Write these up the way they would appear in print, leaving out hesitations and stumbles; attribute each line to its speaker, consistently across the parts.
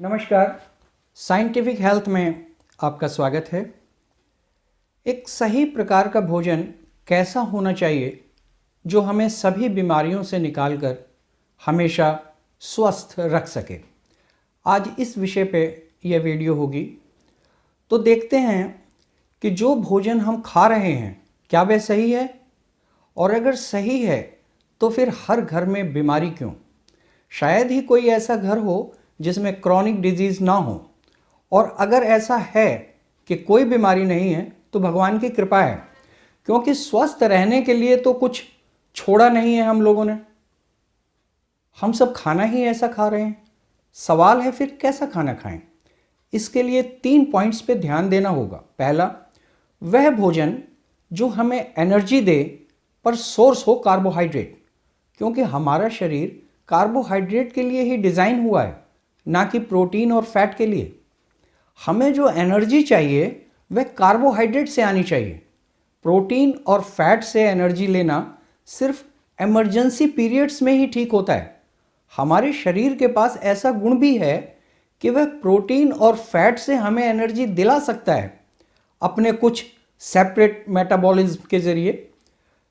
Speaker 1: नमस्कार। Scientific health में आपका स्वागत है। एक सही प्रकार का भोजन कैसा होना चाहिए जो हमें सभी बीमारियों से निकालकर हमेशा स्वस्थ रख सके, आज इस विषय पे यह वीडियो होगी। तो देखते हैं कि जो भोजन हम खा रहे हैं क्या वह सही है, और अगर सही है तो फिर हर घर में बीमारी क्यों। शायद ही कोई ऐसा घर हो जिसमें क्रॉनिक डिजीज़ ना हो, और अगर ऐसा है कि कोई बीमारी नहीं है तो भगवान की कृपा है, क्योंकि स्वस्थ रहने के लिए तो कुछ छोड़ा नहीं है हम लोगों ने। हम सब खाना ही ऐसा खा रहे हैं। सवाल है फिर कैसा खाना खाएं। इसके लिए 3 पॉइंट्स पे ध्यान देना होगा। पहला, वह भोजन जो हमें एनर्जी दे पर सोर्स हो कार्बोहाइड्रेट, क्योंकि हमारा शरीर कार्बोहाइड्रेट के लिए ही डिज़ाइन हुआ है, ना कि प्रोटीन और फैट के लिए। हमें जो एनर्जी चाहिए वह कार्बोहाइड्रेट से आनी चाहिए। प्रोटीन और फैट से एनर्जी लेना सिर्फ इमरजेंसी पीरियड्स में ही ठीक होता है। हमारे शरीर के पास ऐसा गुण भी है कि वह प्रोटीन और फैट से हमें एनर्जी दिला सकता है अपने कुछ सेपरेट मेटाबॉलिज्म के ज़रिए।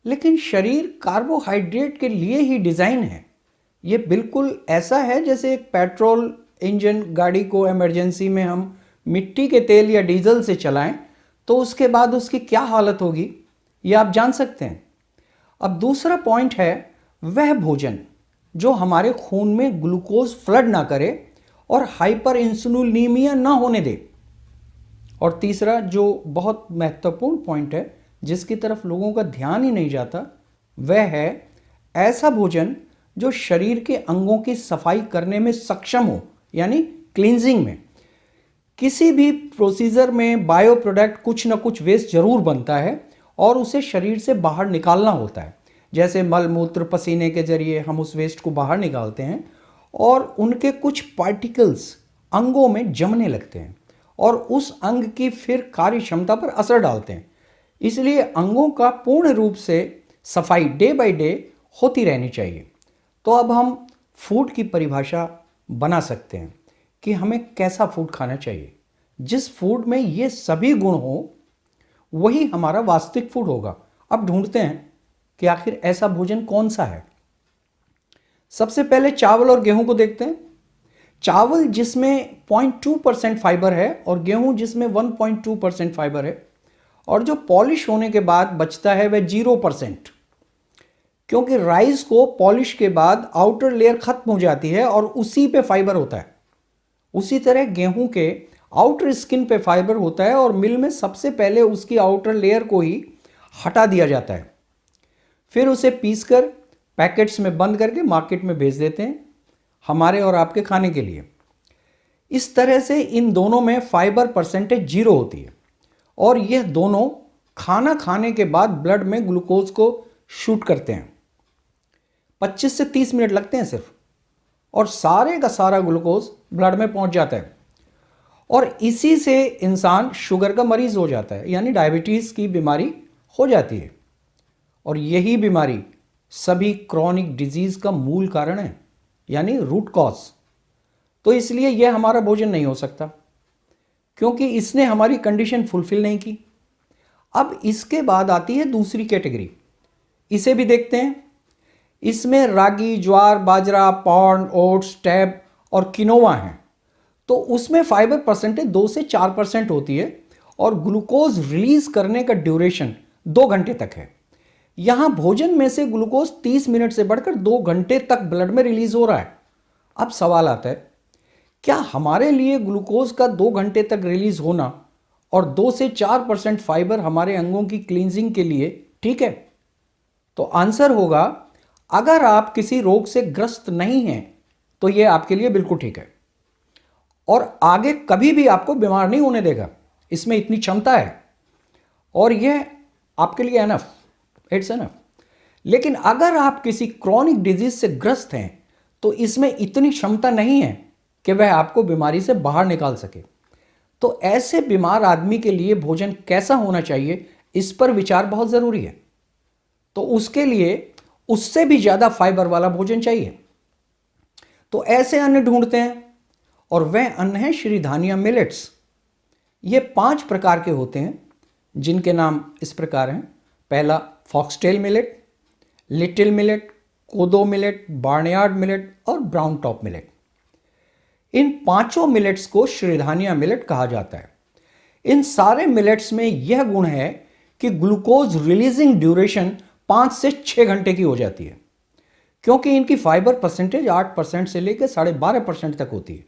Speaker 1: लेकिन शरीर कार्बोहाइड्रेट के लिए ही डिज़ाइन है। ये बिल्कुल ऐसा है जैसे एक पेट्रोल इंजन गाड़ी को इमरजेंसी में हम मिट्टी के तेल या डीजल से चलाएं तो उसके बाद उसकी क्या हालत होगी, ये आप जान सकते हैं। अब दूसरा पॉइंट है वह भोजन जो हमारे खून में ग्लूकोज फ्लड ना करे और हाइपर इंसुलिनीमिया ना होने दे। और तीसरा जो बहुत महत्वपूर्ण पॉइंट है जिसकी तरफ लोगों का ध्यान ही नहीं जाता, वह है ऐसा भोजन जो शरीर के अंगों की सफाई करने में सक्षम हो, यानी क्लींजिंग में। किसी भी प्रोसीजर में बायो प्रोडक्ट कुछ ना कुछ वेस्ट जरूर बनता है और उसे शरीर से बाहर निकालना होता है। जैसे मल मूत्र पसीने के जरिए हम उस वेस्ट को बाहर निकालते हैं और उनके कुछ पार्टिकल्स अंगों में जमने लगते हैं और उस अंग की फिर कार्य क्षमता पर असर डालते हैं। इसलिए अंगों का पूर्ण रूप से सफाई डे बाय डे होती रहनी चाहिए। तो अब हम फूड की परिभाषा बना सकते हैं कि हमें कैसा फूड खाना चाहिए। जिस फूड में ये सभी गुण हो वही हमारा वास्तविक फूड होगा। अब ढूंढते हैं कि आखिर ऐसा भोजन कौन सा है। सबसे पहले चावल और गेहूं को देखते हैं। चावल जिसमें 0.2% फाइबर है और गेहूं जिसमें 1.2% फाइबर है, और जो पॉलिश होने के बाद बचता है वह 0%, क्योंकि राइस को पॉलिश के बाद आउटर लेयर खत्म हो जाती है और उसी पे फाइबर होता है। उसी तरह गेहूं के आउटर स्किन पे फाइबर होता है और मिल में सबसे पहले उसकी आउटर लेयर को ही हटा दिया जाता है, फिर उसे पीसकर पैकेट्स में बंद करके मार्केट में भेज देते हैं हमारे और आपके खाने के लिए। इस तरह से इन दोनों में फाइबर परसेंटेज 0 होती है और यह दोनों खाना खाने के बाद ब्लड में ग्लूकोज को शूट करते हैं। 25 से 30 मिनट लगते हैं सिर्फ, और सारे का सारा ग्लूकोज ब्लड में पहुंच जाता है और इसी से इंसान शुगर का मरीज हो जाता है, यानी डायबिटीज़ की बीमारी हो जाती है। और यही बीमारी सभी क्रॉनिक डिजीज़ का मूल कारण है, यानी रूट कॉज। तो इसलिए यह हमारा भोजन नहीं हो सकता, क्योंकि इसने हमारी कंडीशन फुलफिल नहीं की। अब इसके बाद आती है दूसरी कैटेगरी, इसे भी देखते हैं। इसमें रागी, ज्वार, बाजरा, पॉर्न, ओट्स, टैब और किनोवा हैं। तो उसमें फाइबर परसेंटेज 2 से 4% होती है और ग्लूकोज रिलीज करने का ड्यूरेशन 2 घंटे तक है। यहां भोजन में से ग्लूकोज 30 मिनट से बढ़कर 2 घंटे तक ब्लड में रिलीज हो रहा है। अब सवाल आता है, क्या हमारे लिए ग्लूकोज का 2 घंटे तक रिलीज होना और 2 से 4% फाइबर हमारे अंगों की क्लींजिंग के लिए ठीक है? तो आंसर होगा, अगर आप किसी रोग से ग्रस्त नहीं हैं तो यह आपके लिए बिल्कुल ठीक है और आगे कभी भी आपको बीमार नहीं होने देगा। इसमें इतनी क्षमता है और यह आपके लिए एनफ, इट्स एनफ। लेकिन अगर आप किसी क्रॉनिक डिजीज से ग्रस्त हैं तो इसमें इतनी क्षमता नहीं है कि वह आपको बीमारी से बाहर निकाल सके। तो ऐसे बीमार आदमी के लिए भोजन कैसा होना चाहिए, इस पर विचार बहुत जरूरी है। तो उसके लिए उससे भी ज्यादा फाइबर वाला भोजन चाहिए। तो ऐसे अन्न ढूंढते हैं और वह अन्न है श्रीधानिया मिलेट्स। ये 5 प्रकार के होते हैं जिनके नाम इस प्रकार हैं। पहला फॉक्सटेल मिलेट, लिटिल मिलेट, कोदो मिलेट, बार्नयार्ड मिलेट और ब्राउन टॉप मिलेट। इन 5 मिलेट्स को श्रीधानिया मिलेट कहा जाता है। इन सारे मिलेट्स में यह गुण है कि ग्लूकोज रिलीजिंग ड्यूरेशन 5 से 6 घंटे की हो जाती है, क्योंकि इनकी फाइबर परसेंटेज 8% से लेकर 12.5% तक होती है।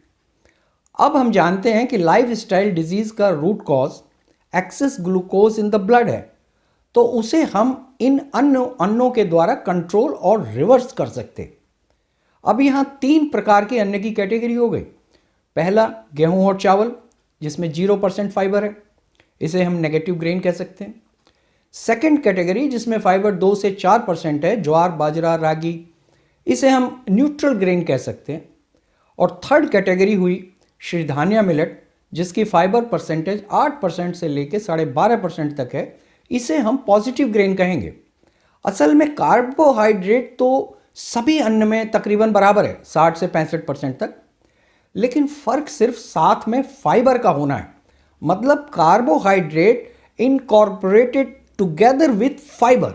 Speaker 1: अब हम जानते हैं कि लाइफस्टाइल डिजीज का root cause excess glucose in the blood है, तो उसे हम इन अन्नों के द्वारा कंट्रोल और रिवर्स कर सकते। अब यहाँ 3 प्रकार के अन्न की कैटेगरी हो गई। पहला गेहूं और चावल, जिसमें 0% फाइबर है, इसे हम नेगेटिव ग्रेन कह सकते हैं। सेकंड कैटेगरी जिसमें फाइबर 2 से 4% है, ज्वार, बाजरा, रागी, इसे हम न्यूट्रल ग्रेन कह सकते हैं। और थर्ड कैटेगरी हुई श्रीधानिया मिलेट, जिसकी फाइबर परसेंटेज 8% से लेकर 12.5% तक है, इसे हम पॉजिटिव ग्रेन कहेंगे। असल में कार्बोहाइड्रेट तो सभी अन्न में तकरीबन बराबर है, 60 से 65% तक, लेकिन फर्क सिर्फ साथ में फाइबर का होना है। मतलब carbohydrate incorporated together with fibre.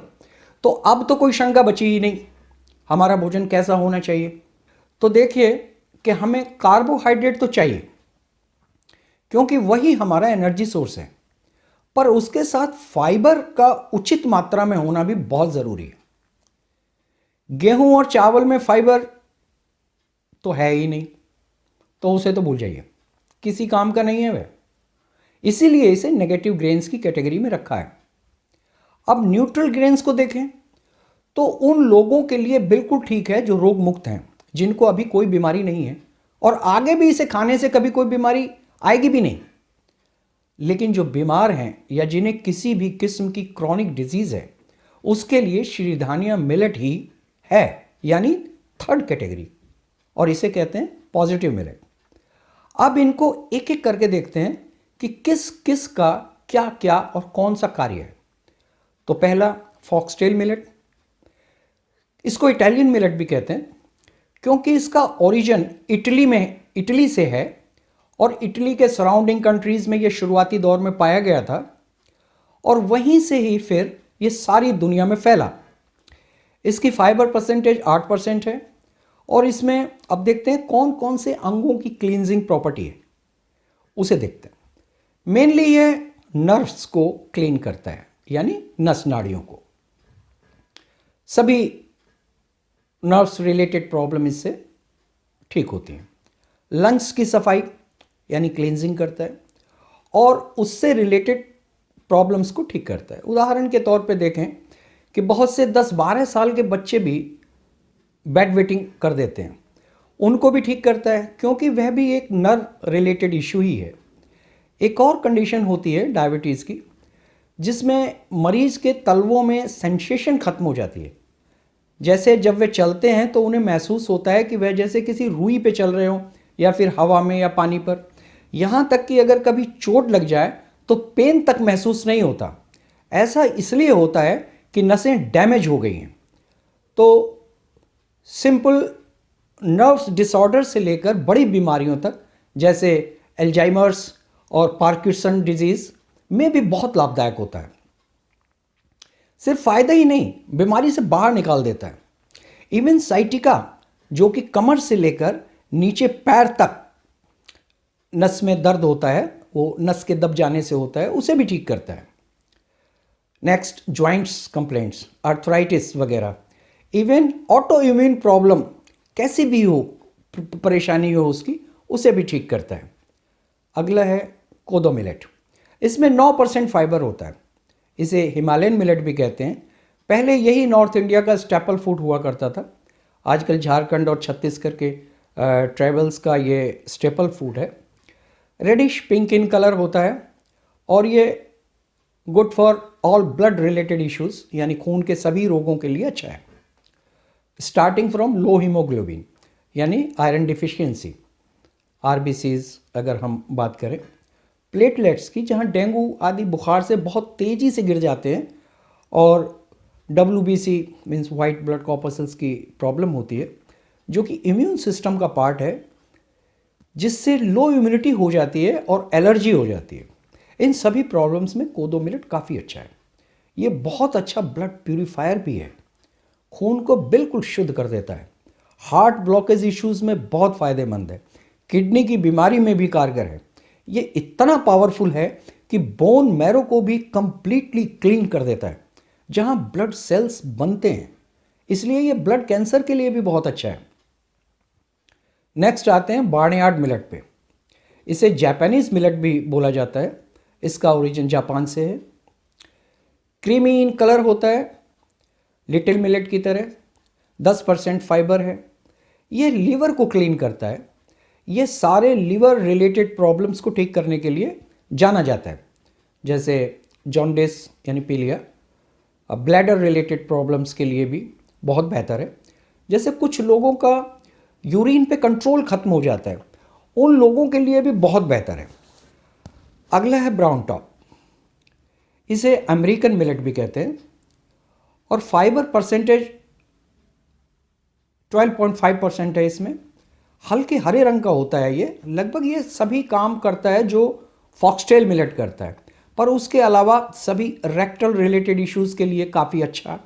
Speaker 1: तो अब तो कोई शंका बची ही नहीं, हमारा भोजन कैसा होना चाहिए। तो देखिए कि हमें कार्बोहाइड्रेट तो चाहिए, क्योंकि वही हमारा एनर्जी सोर्स है, पर उसके साथ फाइबर का उचित मात्रा में होना भी बहुत जरूरी है। गेहूं और चावल में फाइबर तो है ही नहीं, तो उसे तो भूल जाइए, किसी काम का नहीं है वह। इसीलिए इसे नेगेटिव ग्रेन्स की कैटेगरी में रखा है। अब न्यूट्रल ग्रेन्स को देखें तो उन लोगों के लिए बिल्कुल ठीक है जो रोग मुक्त हैं, जिनको अभी कोई बीमारी नहीं है और आगे भी इसे खाने से कभी कोई बीमारी आएगी भी नहीं। लेकिन जो बीमार हैं या जिन्हें किसी भी किस्म की क्रॉनिक डिजीज है, उसके लिए श्रीधानिया मिलेट ही है, यानी थर्ड कैटेगरी, और इसे कहते हैं पॉजिटिव मिलेट। अब इनको एक एक करके देखते हैं कि किस किस का क्या क्या और कौन सा कार्य है। तो पहला फॉक्सटेल मिलेट, इसको इटालियन मिलेट भी कहते हैं, क्योंकि इसका ओरिजिन इटली से है और इटली के सराउंडिंग कंट्रीज में यह शुरुआती दौर में पाया गया था और वहीं से ही फिर ये सारी दुनिया में फैला। इसकी फाइबर परसेंटेज 8% है और इसमें अब देखते हैं कौन कौन से अंगों की क्लींजिंग प्रॉपर्टी है, उसे देखते हैं। मेनली यह नर्व्स को क्लीन करता है, यानी नस नाड़ियों को। सभी नर्व्स रिलेटेड प्रॉब्लम इससे ठीक होती हैं। लंग्स की सफाई यानी क्लींजिंग करता है और उससे रिलेटेड प्रॉब्लम्स को ठीक करता है। उदाहरण के तौर पे देखें कि बहुत से 10-12 साल के बच्चे भी बेड वेटिंग कर देते हैं, उनको भी ठीक करता है, क्योंकि वह भी एक नर्व रिलेटेड इशू ही है। एक और कंडीशन होती है डायबिटीज़ की, जिसमें मरीज़ के तलवों में सेंसेशन खत्म हो जाती है। जैसे जब वे चलते हैं तो उन्हें महसूस होता है कि वह जैसे किसी रुई पे चल रहे हों या फिर हवा में या पानी पर। यहाँ तक कि अगर कभी चोट लग जाए तो पेन तक महसूस नहीं होता। ऐसा इसलिए होता है कि नसें डैमेज हो गई हैं। तो सिंपल नर्व्स डिसऑर्डर से लेकर बड़ी बीमारियों तक, जैसे एल्जाइमर्स और पार्किंसन डिजीज़ में भी बहुत लाभदायक होता है। सिर्फ फायदा ही नहीं, बीमारी से बाहर निकाल देता है। इवन साइटिका, जो कि कमर से लेकर नीचे पैर तक नस में दर्द होता है, वो नस के दब जाने से होता है, उसे भी ठीक करता है। नेक्स्ट, जॉइंट्स कंप्लेंट्स, आर्थराइटिस वगैरह, इवन ऑटो इम्यून प्रॉब्लम कैसी भी हो, परेशानी हो उसकी, उसे भी ठीक करता है। अगला है कोदो मिलेट। इसमें 9% फाइबर होता है। इसे हिमालयन मिलेट भी कहते हैं। पहले यही नॉर्थ इंडिया का स्टेपल फूड हुआ करता था। आजकल झारखंड और छत्तीसगढ़ के ट्राइबल्स का ये स्टेपल फूड है। रेडिश पिंक इन कलर होता है और ये good for all blood related issues, यानी खून के सभी रोगों के लिए अच्छा है। स्टार्टिंग फ्रॉम लो हीमोग्लोबिन यानी आयरन डिफिशियंसी, आरबीसीज अगर हम बात करें, प्लेटलेट्स की, जहाँ डेंगू आदि बुखार से बहुत तेज़ी से गिर जाते हैं, और WBC means white blood corpuscles की प्रॉब्लम होती है, जो कि इम्यून सिस्टम का पार्ट है। जिससे लो इम्यूनिटी हो जाती है और एलर्जी हो जाती है। इन सभी प्रॉब्लम्स में कोदो मिलेट काफ़ी अच्छा है। ये बहुत अच्छा ब्लड प्यूरिफायर भी है, खून को बिल्कुल शुद्ध कर देता है, हार्ट ब्लॉकेज इश्यूज़ में बहुत फ़ायदेमंद है, किडनी की बीमारी में भी कारगर है। ये इतना पावरफुल है कि बोन मैरो को भी कंप्लीटली क्लीन कर देता है जहां ब्लड सेल्स बनते हैं, इसलिए ये ब्लड कैंसर के लिए भी बहुत अच्छा है। नेक्स्ट आते हैं बार्नयार्ड मिलेट पे। इसे जापानीज मिलेट भी बोला जाता है। इसका ओरिजिन जापान से है। क्रीमी इन कलर होता है, लिटिल मिलेट की तरह। 10% फाइबर है। ये लीवर को क्लीन करता है। ये सारे लीवर रिलेटेड प्रॉब्लम्स को ठीक करने के लिए जाना जाता है, जैसे जॉन्डिस यानी पीलिया। ब्लैडर रिलेटेड प्रॉब्लम्स के लिए भी बहुत बेहतर है। जैसे कुछ लोगों का यूरिन पे कंट्रोल खत्म हो जाता है, उन लोगों के लिए भी बहुत बेहतर है। अगला है ब्राउन टॉप। इसे अमेरिकन मिलेट भी कहते हैं और फाइबर परसेंटेज 12.5% है। इसमें हल्के हरे रंग का होता है। ये लगभग ये सभी काम करता है जो फॉक्सटेल मिलेट करता है, पर उसके अलावा सभी रेक्टल रिलेटेड इश्यूज के लिए काफ़ी अच्छा,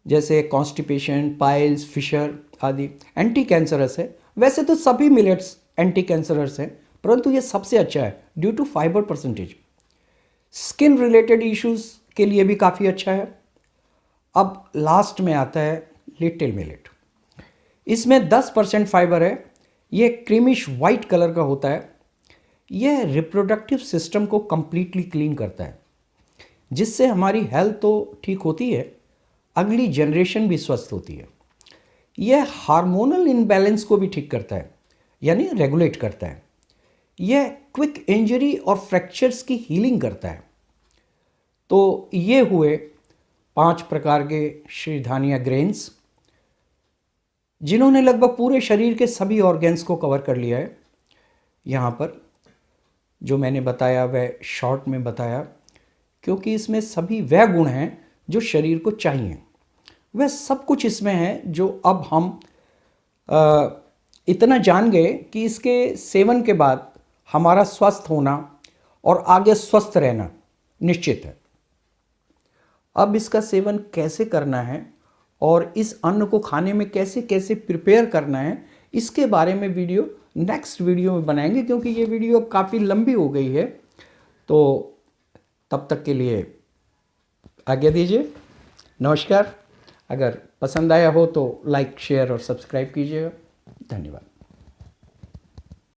Speaker 1: जैसे कॉन्स्टिपेशन, पाइल्स, फिशर आदि। एंटी कैंसरस है। वैसे तो सभी मिलेट्स एंटी कैंसरस हैं, परंतु ये सबसे अच्छा है due to fibre percentage. Skin related issues के लिए भी काफ़ी अच्छा है। अब लास्ट में आता है लिटिल मिलेट। इसमें 10% फाइबर है। ये क्रीमिश वाइट कलर का होता है। यह रिप्रोडक्टिव सिस्टम को कंप्लीटली क्लीन करता है, जिससे हमारी हेल्थ तो ठीक होती है, अगली जनरेशन भी स्वस्थ होती है। यह हार्मोनल इनबैलेंस को भी ठीक करता है, यानी रेगुलेट करता है। यह क्विक इंजरी और फ्रैक्चर्स की हीलिंग करता है। तो ये हुए 5 प्रकार के श्रीधानिया ग्रेन्स, जिन्होंने लगभग पूरे शरीर के सभी ऑर्गेन्स को कवर कर लिया है। यहाँ पर जो मैंने बताया वह शॉर्ट में बताया, क्योंकि इसमें सभी वह गुण हैं जो शरीर को चाहिए। वह सब कुछ इसमें है जो अब हम इतना जान गए कि इसके सेवन के बाद हमारा स्वस्थ होना और आगे स्वस्थ रहना निश्चित है। अब इसका सेवन कैसे करना है और इस अन्न को खाने में कैसे कैसे प्रिपेयर करना है, इसके बारे में वीडियो नेक्स्ट वीडियो में बनाएंगे, क्योंकि ये वीडियो अब काफ़ी लंबी हो गई है। तो तब तक के लिए आज्ञा दीजिए। नमस्कार। अगर पसंद आया हो तो लाइक, शेयर और सब्सक्राइब कीजिएगा। धन्यवाद।